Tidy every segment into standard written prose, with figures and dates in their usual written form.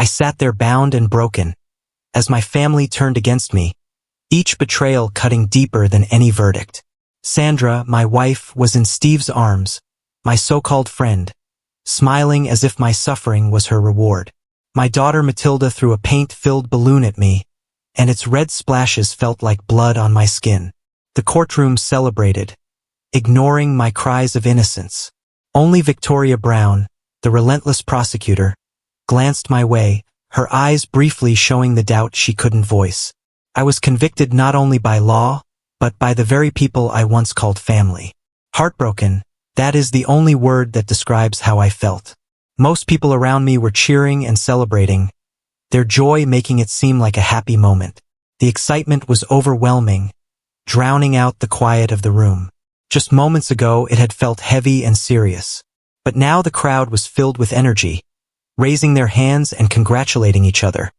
I sat there bound and broken, as my family turned against me, each betrayal cutting deeper than any verdict. Sandra, my wife, was in Steve's arms, my so-called friend, smiling as if my suffering was her reward. My daughter Matilda threw a paint-filled balloon at me, and its red splashes felt like blood on my skin. The courtroom celebrated, ignoring my cries of innocence. Only Victoria Brown, the relentless prosecutor, glanced my way, her eyes briefly showing the doubt she couldn't voice. I was convicted not only by law, but by the very people I once called family. Heartbroken, that is the only word that describes how I felt. Most people around me were cheering and celebrating, their joy making it seem like a happy moment. The excitement was overwhelming, drowning out the quiet of the room. Just moments ago it had felt heavy and serious. But now the crowd was filled with energy, raising their hands and congratulating each other.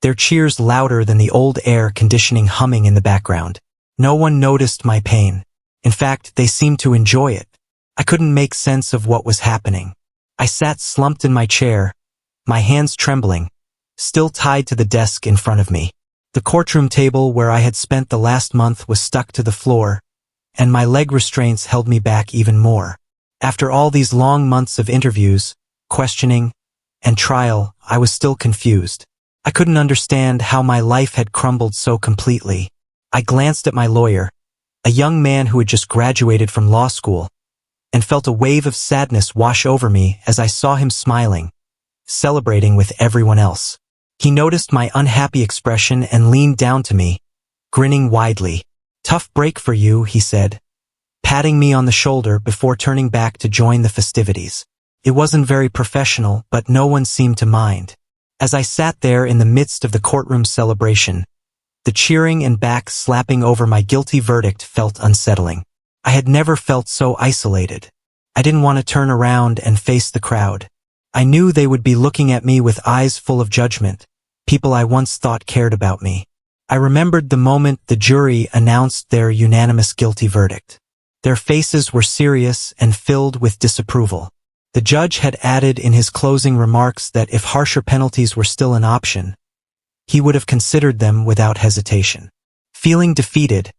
Their cheers louder than the old air conditioning humming in the background. No one noticed my pain. In fact, they seemed to enjoy it. I couldn't make sense of what was happening. I sat slumped in my chair, my hands trembling, still tied to the desk in front of me. The courtroom table where I had spent the last month was stuck to the floor, and my leg restraints held me back even more. After all these long months of interviews, questioning, and trial, I was still confused. I couldn't understand how my life had crumbled so completely. I glanced at my lawyer, a young man who had just graduated from law school, and felt a wave of sadness wash over me as I saw him smiling, celebrating with everyone else. He noticed my unhappy expression and leaned down to me, grinning widely. "Tough break for you," he said, patting me on the shoulder before turning back to join the festivities. It wasn't very professional, but no one seemed to mind. As I sat there in the midst of the courtroom celebration, the cheering and back slapping over my guilty verdict felt unsettling. I had never felt so isolated. I didn't want to turn around and face the crowd. I knew they would be looking at me with eyes full of judgment, people I once thought cared about me. I remembered the moment the jury announced their unanimous guilty verdict. Their faces were serious and filled with disapproval. The judge had added in his closing remarks that if harsher penalties were still an option, he would have considered them without hesitation. Feeling defeated,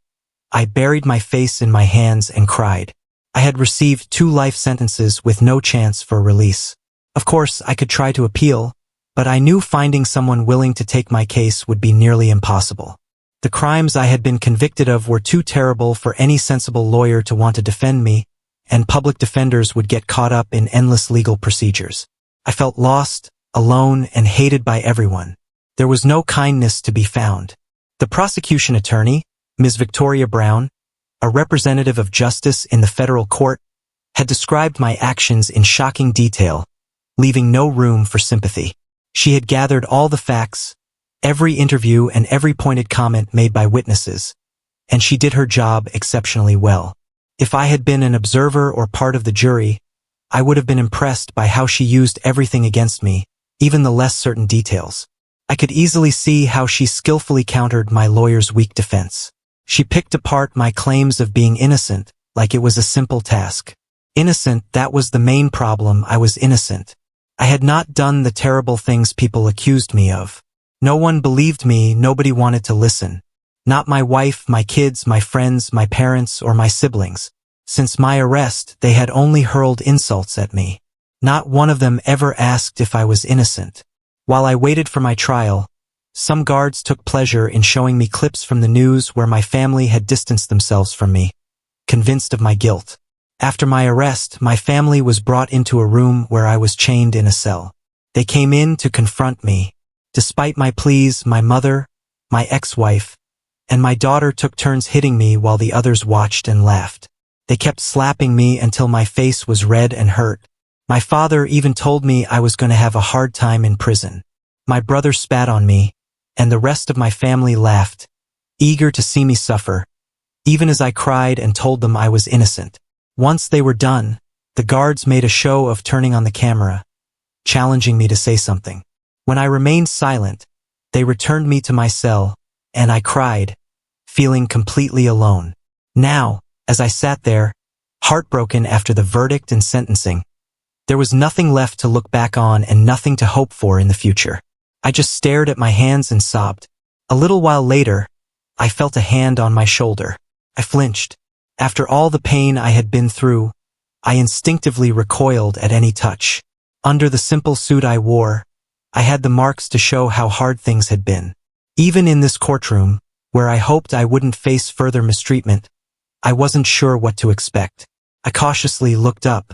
I buried my face in my hands and cried. I had received 2 life sentences with no chance for release. Of course, I could try to appeal, but I knew finding someone willing to take my case would be nearly impossible. The crimes I had been convicted of were too terrible for any sensible lawyer to want to defend me, and public defenders would get caught up in endless legal procedures. I felt lost, alone, and hated by everyone. There was no kindness to be found. The prosecution attorney, Ms. Victoria Brown, a representative of justice in the federal court, had described my actions in shocking detail, leaving no room for sympathy. She had gathered all the facts, every interview and every pointed comment made by witnesses, and she did her job exceptionally well. If I had been an observer or part of the jury, I would have been impressed by how she used everything against me, even the less certain details. I could easily see how she skillfully countered my lawyer's weak defense. She picked apart my claims of being innocent, like it was a simple task. Innocent, that was the main problem. I was innocent. I had not done the terrible things people accused me of. No one believed me, nobody wanted to listen. Not my wife, my kids, my friends, my parents, or my siblings. Since my arrest, they had only hurled insults at me. Not one of them ever asked if I was innocent. While I waited for my trial, some guards took pleasure in showing me clips from the news where my family had distanced themselves from me, convinced of my guilt. After my arrest, my family was brought into a room where I was chained in a cell. They came in to confront me. Despite my pleas, my mother, my ex-wife, and my daughter took turns hitting me while the others watched and laughed. They kept slapping me until my face was red and hurt. My father even told me I was going to have a hard time in prison. My brother spat on me, and the rest of my family laughed, eager to see me suffer, even as I cried and told them I was innocent. Once they were done, the guards made a show of turning on the camera, challenging me to say something. When I remained silent, they returned me to my cell, and I cried, feeling completely alone. Now, as I sat there, heartbroken after the verdict and sentencing, there was nothing left to look back on and nothing to hope for in the future. I just stared at my hands and sobbed. A little while later, I felt a hand on my shoulder. I flinched. After all the pain I had been through, I instinctively recoiled at any touch. Under the simple suit I wore, I had the marks to show how hard things had been. Even in this courtroom, where I hoped I wouldn't face further mistreatment, I wasn't sure what to expect. I cautiously looked up.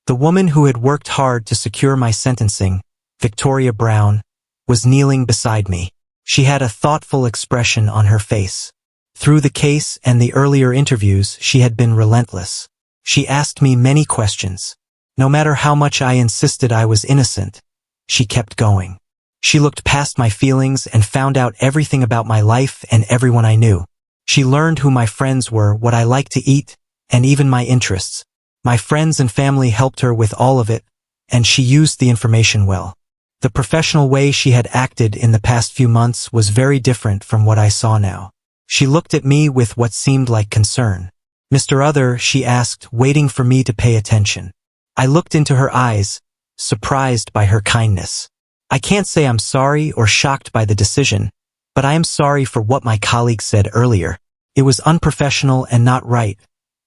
The woman who had worked hard to secure my sentencing, Victoria Brown, was kneeling beside me. She had a thoughtful expression on her face. Through the case and the earlier interviews, she had been relentless. She asked me many questions. No matter how much I insisted I was innocent, she kept going. She looked past my feelings and found out everything about my life and everyone I knew. She learned who my friends were, what I liked to eat, and even my interests. My friends and family helped her with all of it, and she used the information well. The professional way she had acted in the past few months was very different from what I saw now. She looked at me with what seemed like concern. "Mr. Other," she asked, waiting for me to pay attention. I looked into her eyes, surprised by her kindness. "I can't say I'm sorry or shocked by the decision, but I am sorry for what my colleague said earlier. It was unprofessional and not right,"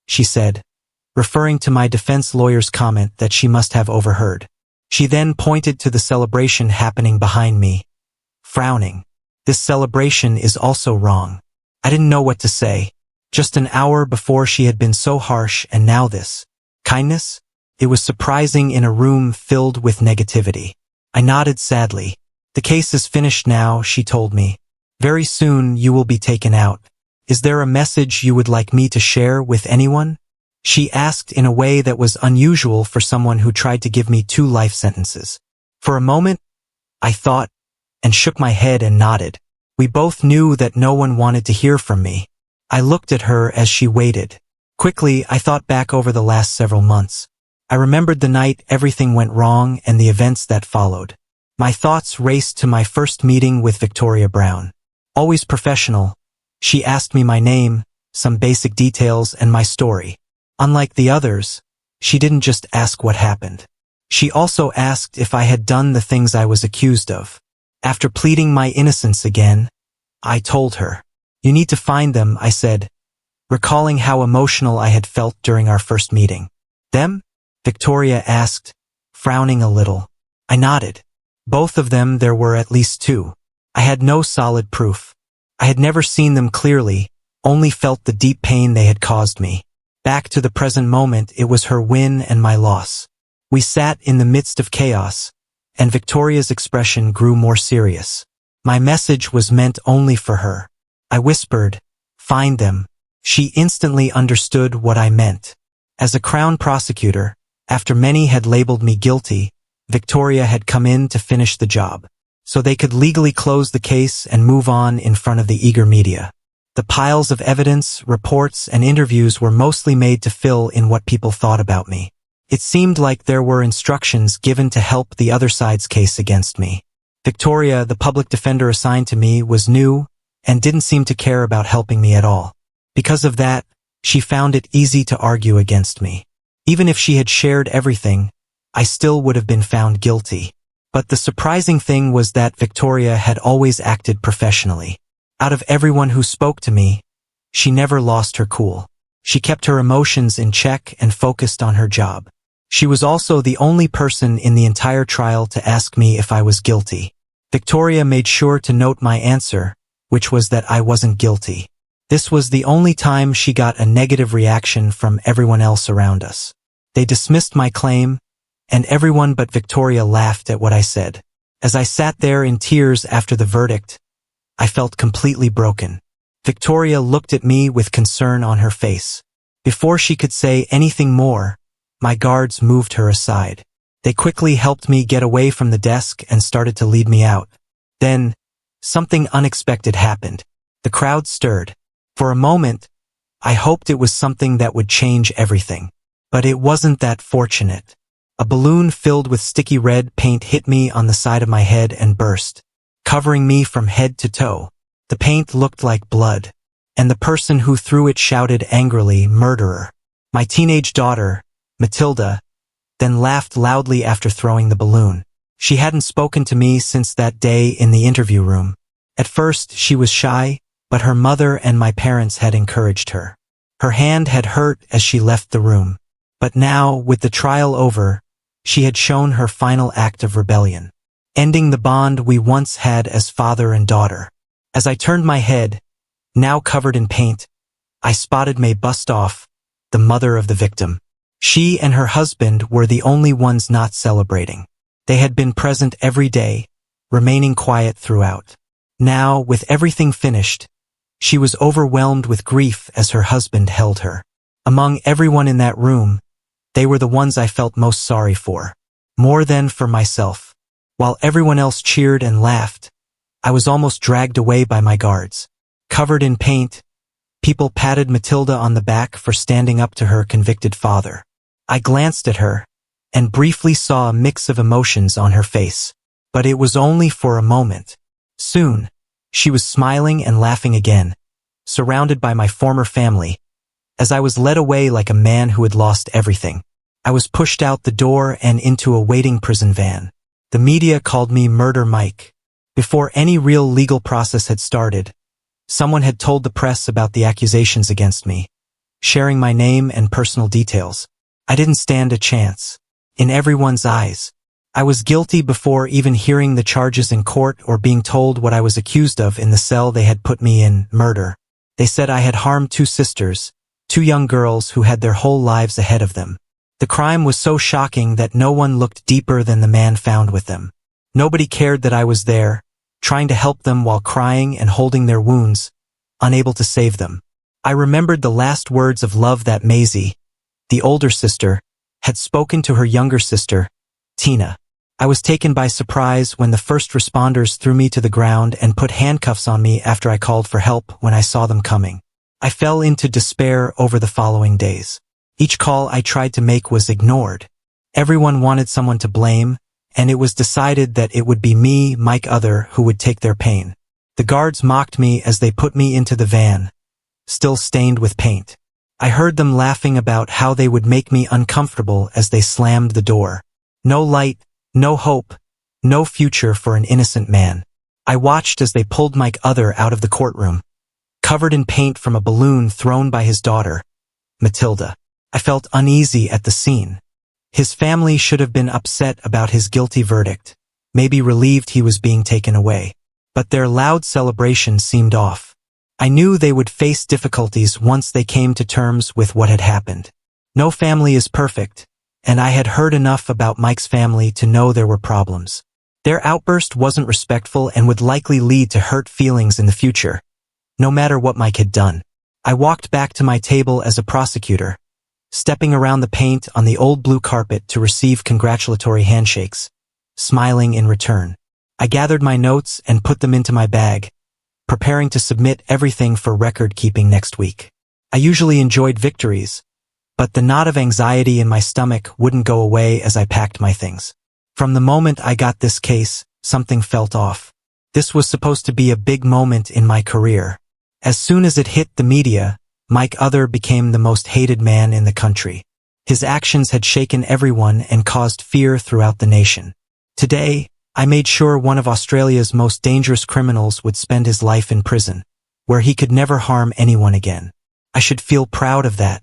she said, referring to my defense lawyer's comment that she must have overheard. She then pointed to the celebration happening behind me, frowning. "This celebration is also wrong." I didn't know what to say. Just an hour before she had been so harsh, and now this. Kindness? It was surprising in a room filled with negativity. I nodded sadly. "The case is finished now," she told me. "Very soon you will be taken out. Is there a message you would like me to share with anyone?" She asked in a way that was unusual for someone who tried to give me 2 life sentences. For a moment, I thought, and shook my head and nodded. We both knew that no one wanted to hear from me. I looked at her as she waited. Quickly, I thought back over the last several months. I remembered the night everything went wrong and the events that followed. My thoughts raced to my first meeting with Victoria Brown. Always professional, she asked me my name, some basic details, and my story. Unlike the others, she didn't just ask what happened. She also asked if I had done the things I was accused of. After pleading my innocence again, I told her. "You need to find them," I said, recalling how emotional I had felt during our first meeting. "Them?" Victoria asked, frowning a little. I nodded. Both of them. There were at least 2. I had no solid proof. I had never seen them clearly, only felt the deep pain they had caused me. Back to the present moment, it was her win and my loss. We sat in the midst of chaos, and Victoria's expression grew more serious. My message was meant only for her. I whispered, "Find them." She instantly understood what I meant. As a Crown prosecutor, after many had labeled me guilty, Victoria had come in to finish the job, so they could legally close the case and move on in front of the eager media. The piles of evidence, reports, and interviews were mostly made to fill in what people thought about me. It seemed like there were instructions given to help the other side's case against me. Victoria, the public defender assigned to me, was new and didn't seem to care about helping me at all. Because of that, she found it easy to argue against me. Even if she had shared everything, I still would have been found guilty. But the surprising thing was that Victoria had always acted professionally. Out of everyone who spoke to me, she never lost her cool. She kept her emotions in check and focused on her job. She was also the only person in the entire trial to ask me if I was guilty. Victoria made sure to note my answer, which was that I wasn't guilty. This was the only time she got a negative reaction from everyone else around us. They dismissed my claim, and everyone but Victoria laughed at what I said. As I sat there in tears after the verdict, I felt completely broken. Victoria looked at me with concern on her face. Before she could say anything more, my guards moved her aside. They quickly helped me get away from the desk and started to lead me out. Then, something unexpected happened. The crowd stirred. For a moment, I hoped it was something that would change everything. But it wasn't that fortunate. A balloon filled with sticky red paint hit me on the side of my head and burst, covering me from head to toe. The paint looked like blood, and the person who threw it shouted angrily, "Murderer." My teenage daughter, Matilda, then laughed loudly after throwing the balloon. She hadn't spoken to me since that day in the interview room. At first, she was shy, but her mother and my parents had encouraged her. Her hand had hurt as she left the room. But now, with the trial over, she had shown her final act of rebellion, ending the bond we once had as father and daughter. As I turned my head, now covered in paint, I spotted May Bustoff, the mother of the victim. She and her husband were the only ones not celebrating. They had been present every day, remaining quiet throughout. Now, with everything finished, she was overwhelmed with grief as her husband held her. Among everyone in that room, they were the ones I felt most sorry for, more than for myself. While everyone else cheered and laughed, I was almost dragged away by my guards. Covered in paint, people patted Matilda on the back for standing up to her convicted father. I glanced at her, and briefly saw a mix of emotions on her face. But it was only for a moment. Soon, she was smiling and laughing again, surrounded by my former family, as I was led away like a man who had lost everything. I was pushed out the door and into a waiting prison van. The media called me Murder Mike. Before any real legal process had started, someone had told the press about the accusations against me, sharing my name and personal details. I didn't stand a chance. In everyone's eyes, I was guilty before even hearing the charges in court or being told what I was accused of in the cell they had put me in: murder. They said I had harmed 2 sisters, 2 young girls who had their whole lives ahead of them. The crime was so shocking that no one looked deeper than the man found with them. Nobody cared that I was there, trying to help them while crying and holding their wounds, unable to save them. I remembered the last words of love that Maisie, the older sister, had spoken to her younger sister, Tina. I was taken by surprise when the first responders threw me to the ground and put handcuffs on me after I called for help when I saw them coming. I fell into despair over the following days. Each call I tried to make was ignored. Everyone wanted someone to blame, and it was decided that it would be me, Mike Other, who would take their pain. The guards mocked me as they put me into the van, still stained with paint. I heard them laughing about how they would make me uncomfortable as they slammed the door. No light, no hope, no future for an innocent man. I watched as they pulled Mike Other out of the courtroom, covered in paint from a balloon thrown by his daughter, Matilda. I felt uneasy at the scene. His family should have been upset about his guilty verdict, maybe relieved he was being taken away. But their loud celebration seemed off. I knew they would face difficulties once they came to terms with what had happened. No family is perfect, and I had heard enough about Mike's family to know there were problems. Their outburst wasn't respectful and would likely lead to hurt feelings in the future, no matter what Mike had done. I walked back to my table as a prosecutor, stepping around the paint on the old blue carpet to receive congratulatory handshakes, smiling in return. I gathered my notes and put them into my bag, preparing to submit everything for record-keeping next week. I usually enjoyed victories, but the knot of anxiety in my stomach wouldn't go away as I packed my things. From the moment I got this case, something felt off. This was supposed to be a big moment in my career. As soon as it hit the media, Mike Other became the most hated man in the country. His actions had shaken everyone and caused fear throughout the nation. Today, I made sure one of Australia's most dangerous criminals would spend his life in prison, where he could never harm anyone again. I should feel proud of that.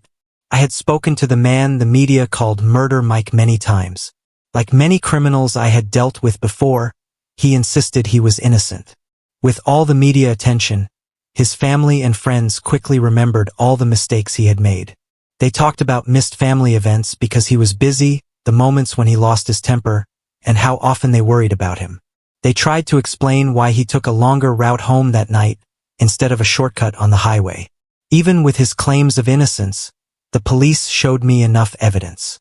I had spoken to the man the media called Murder Mike many times. Like many criminals I had dealt with before, he insisted he was innocent. With all the media attention, his family and friends quickly remembered all the mistakes he had made. They talked about missed family events because he was busy, the moments when he lost his temper, and how often they worried about him. They tried to explain why he took a longer route home that night instead of a shortcut on the highway. Even with his claims of innocence, the police showed me enough evidence.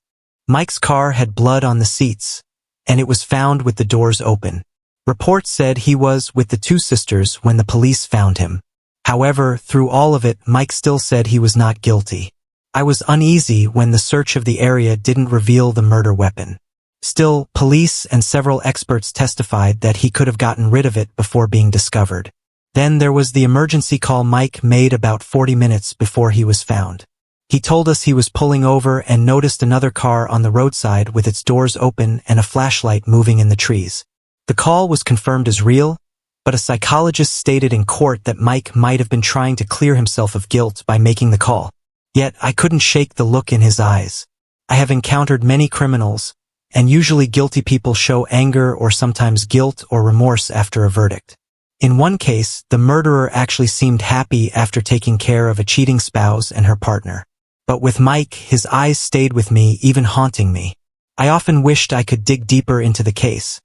Mike's car had blood on the seats, and it was found with the doors open. Reports said he was with the 2 sisters when the police found him. However, through all of it, Mike still said he was not guilty. I was uneasy when the search of the area didn't reveal the murder weapon. Still, police and several experts testified that he could have gotten rid of it before being discovered. Then there was the emergency call Mike made about 40 minutes before he was found. He told us he was pulling over and noticed another car on the roadside with its doors open and a flashlight moving in the trees. The call was confirmed as real, but a psychologist stated in court that Mike might have been trying to clear himself of guilt by making the call. Yet I couldn't shake the look in his eyes. I have encountered many criminals, and usually guilty people show anger or sometimes guilt or remorse after a verdict. In one case, the murderer actually seemed happy after taking care of a cheating spouse and her partner. But with Mike, his eyes stayed with me, even haunting me. I often wished I could dig deeper into the case,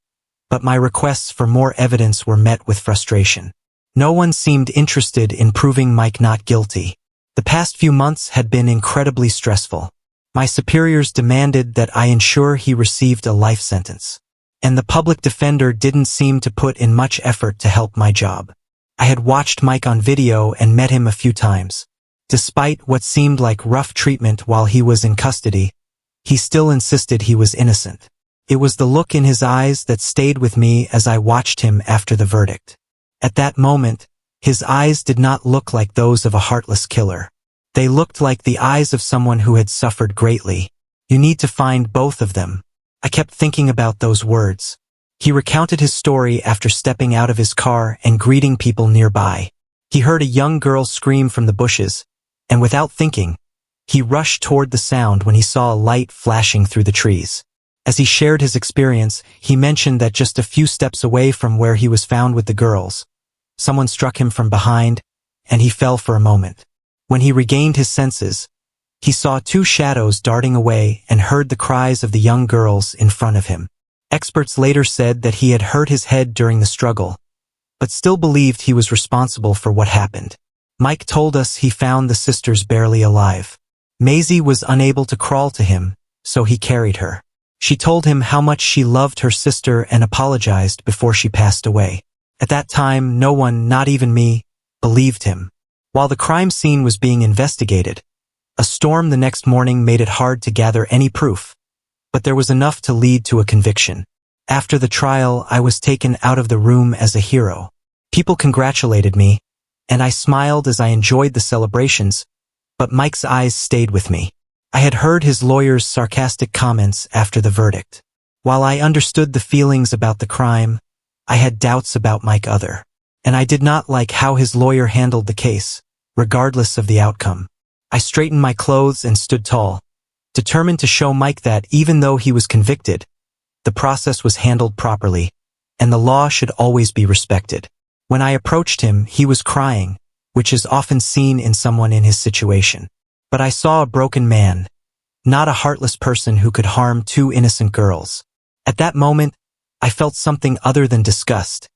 but my requests for more evidence were met with frustration. No one seemed interested in proving Mike not guilty. The past few months had been incredibly stressful. My superiors demanded that I ensure he received a life sentence. And the public defender didn't seem to put in much effort to help my job. I had watched Mike on video and met him a few times. Despite what seemed like rough treatment while he was in custody, he still insisted he was innocent. It was the look in his eyes that stayed with me as I watched him after the verdict. At that moment, his eyes did not look like those of a heartless killer. They looked like the eyes of someone who had suffered greatly. You need to find both of them. I kept thinking about those words. He recounted his story after stepping out of his car and greeting people nearby. He heard a young girl scream from the bushes, and without thinking, he rushed toward the sound when he saw a light flashing through the trees. As he shared his experience, he mentioned that just a few steps away from where he was found with the girls, someone struck him from behind, and he fell for a moment. When he regained his senses, he saw two shadows darting away and heard the cries of the young girls in front of him. Experts later said that he had hurt his head during the struggle, but still believed he was responsible for what happened. Mike told us he found the sisters barely alive. Maisie was unable to crawl to him, so he carried her. She told him how much she loved her sister and apologized before she passed away. At that time, no one, not even me, believed him. While the crime scene was being investigated, a storm the next morning made it hard to gather any proof, but there was enough to lead to a conviction. After the trial, I was taken out of the room as a hero. People congratulated me, and I smiled as I enjoyed the celebrations, but Mike's eyes stayed with me. I had heard his lawyer's sarcastic comments after the verdict. While I understood the feelings about the crime, I had doubts about Mike other, and I did not like how his lawyer handled the case, regardless of the outcome. I straightened my clothes and stood tall, determined to show Mike that even though he was convicted, the process was handled properly, and the law should always be respected. When I approached him, he was crying, which is often seen in someone in his situation. But I saw a broken man, not a heartless person who could harm two innocent girls. At that moment, I felt something other than disgust.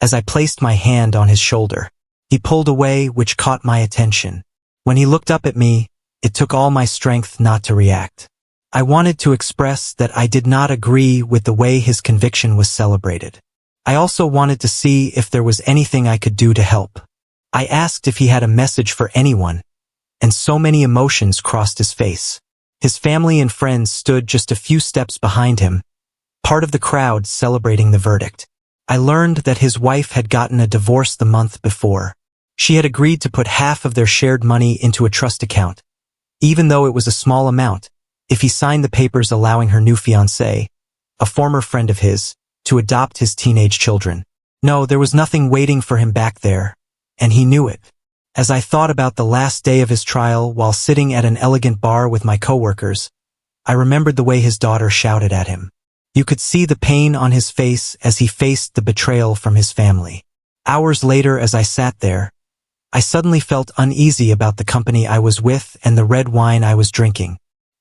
As I placed my hand on his shoulder, he pulled away, which caught my attention. When he looked up at me, it took all my strength not to react. I wanted to express that I did not agree with the way his conviction was celebrated. I also wanted to see if there was anything I could do to help. I asked if he had a message for anyone, and so many emotions crossed his face. His family and friends stood just a few steps behind him, part of the crowd celebrating the verdict. I learned that his wife had gotten a divorce the month before. She had agreed to put half of their shared money into a trust account, even though it was a small amount, if he signed the papers allowing her new fiancé, a former friend of his, to adopt his teenage children. No, there was nothing waiting for him back there, and he knew it. As I thought about the last day of his trial while sitting at an elegant bar with my coworkers, I remembered the way his daughter shouted at him. You could see the pain on his face as he faced the betrayal from his family. Hours later, as I sat there, I suddenly felt uneasy about the company I was with and the red wine I was drinking.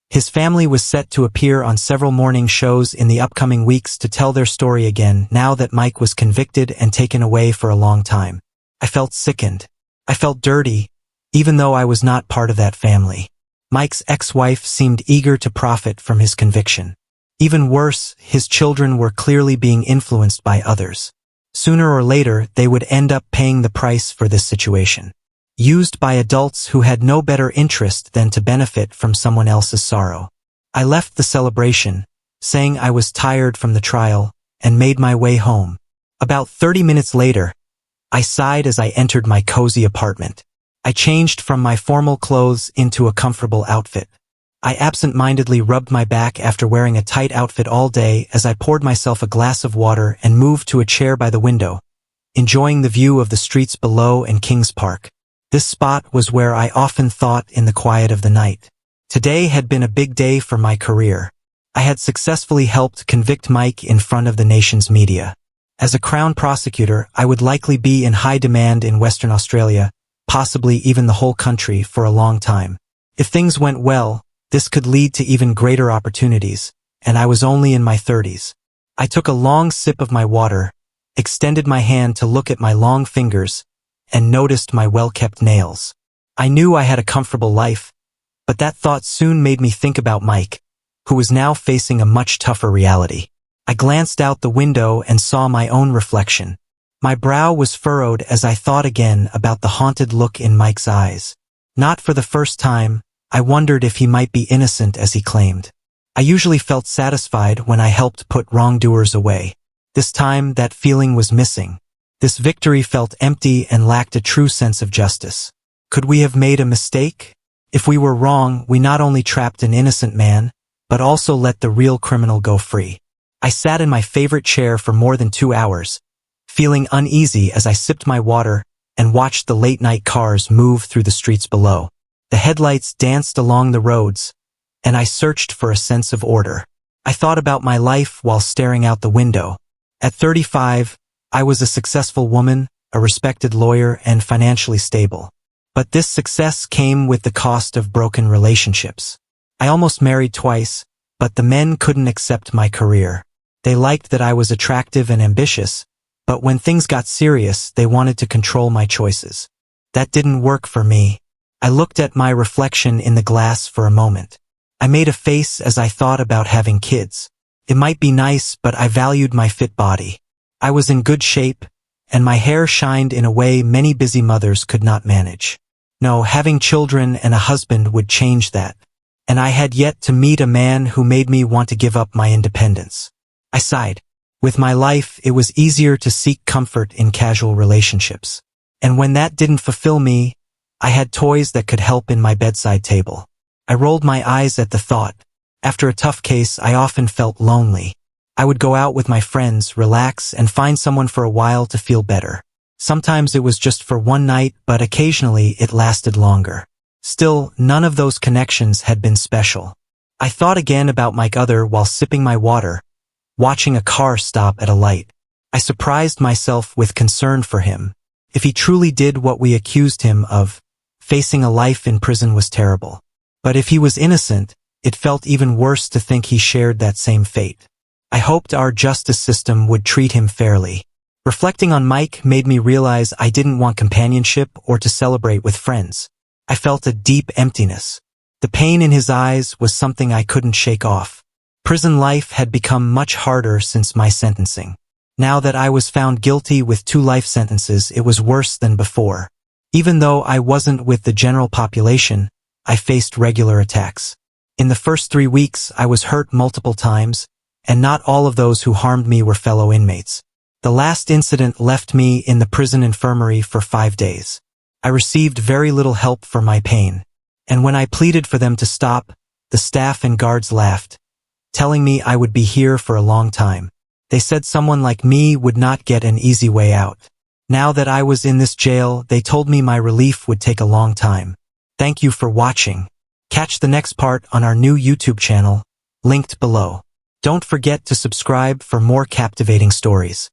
His family was set to appear on several morning shows in the upcoming weeks to tell their story again now that Mike was convicted and taken away for a long time. I felt sickened. I felt dirty, even though I was not part of that family. Mike's ex-wife seemed eager to profit from his conviction. Even worse, his children were clearly being influenced by others. Sooner or later, they would end up paying the price for this situation. Used by adults who had no better interest than to benefit from someone else's sorrow. I left the celebration, saying I was tired from the trial, and made my way home. About 30 minutes later, I sighed as I entered my cozy apartment. I changed from my formal clothes into a comfortable outfit. I absent-mindedly rubbed my back after wearing a tight outfit all day as I poured myself a glass of water and moved to a chair by the window, enjoying the view of the streets below and Kings Park. This spot was where I often thought in the quiet of the night. Today had been a big day for my career. I had successfully helped convict Mike in front of the nation's media. As a Crown prosecutor, I would likely be in high demand in Western Australia, possibly even the whole country, for a long time. If things went well, this could lead to even greater opportunities, and I was only in my 30s. I took a long sip of my water, extended my hand to look at my long fingers, and noticed my well-kept nails. I knew I had a comfortable life, but that thought soon made me think about Mike, who was now facing a much tougher reality. I glanced out the window and saw my own reflection. My brow was furrowed as I thought again about the haunted look in Mike's eyes. Not for the first time, I wondered if he might be innocent as he claimed. I usually felt satisfied when I helped put wrongdoers away. This time, that feeling was missing. This victory felt empty and lacked a true sense of justice. Could we have made a mistake? If we were wrong, we not only trapped an innocent man, but also let the real criminal go free. I sat in my favorite chair for more than 2 hours, feeling uneasy as I sipped my water and watched the late-night cars move through the streets below. The headlights danced along the roads, and I searched for a sense of order. I thought about my life while staring out the window. At 35, I was a successful woman, a respected lawyer, and financially stable. But this success came with the cost of broken relationships. I almost married twice, but the men couldn't accept my career. They liked that I was attractive and ambitious, but when things got serious, they wanted to control my choices. That didn't work for me. I looked at my reflection in the glass for a moment. I made a face as I thought about having kids. It might be nice, but I valued my fit body. I was in good shape, and my hair shined in a way many busy mothers could not manage. No, having children and a husband would change that. And I had yet to meet a man who made me want to give up my independence. I sighed. With my life, it was easier to seek comfort in casual relationships. And when that didn't fulfill me, I had toys that could help in my bedside table. I rolled my eyes at the thought. After a tough case, I often felt lonely. I would go out with my friends, relax, and find someone for a while to feel better. Sometimes it was just for one night, but occasionally it lasted longer. Still, none of those connections had been special. I thought again about Mike Other while sipping my water, watching a car stop at a light. I surprised myself with concern for him. If he truly did what we accused him of, facing a life in prison was terrible. But if he was innocent, it felt even worse to think he shared that same fate. I hoped our justice system would treat him fairly. Reflecting on Mike made me realize I didn't want companionship or to celebrate with friends. I felt a deep emptiness. The pain in his eyes was something I couldn't shake off. Prison life had become much harder since my sentencing. Now that I was found guilty with 2 life sentences, it was worse than before. Even though I wasn't with the general population, I faced regular attacks. In the first 3 weeks, I was hurt multiple times, and not all of those who harmed me were fellow inmates. The last incident left me in the prison infirmary for 5 days. I received very little help for my pain, and when I pleaded for them to stop, the staff and guards laughed, telling me I would be here for a long time. They said someone like me would not get an easy way out. Now that I was in this jail, they told me my relief would take a long time. Thank you for watching. Catch the next part on our new YouTube channel, linked below. Don't forget to subscribe for more captivating stories.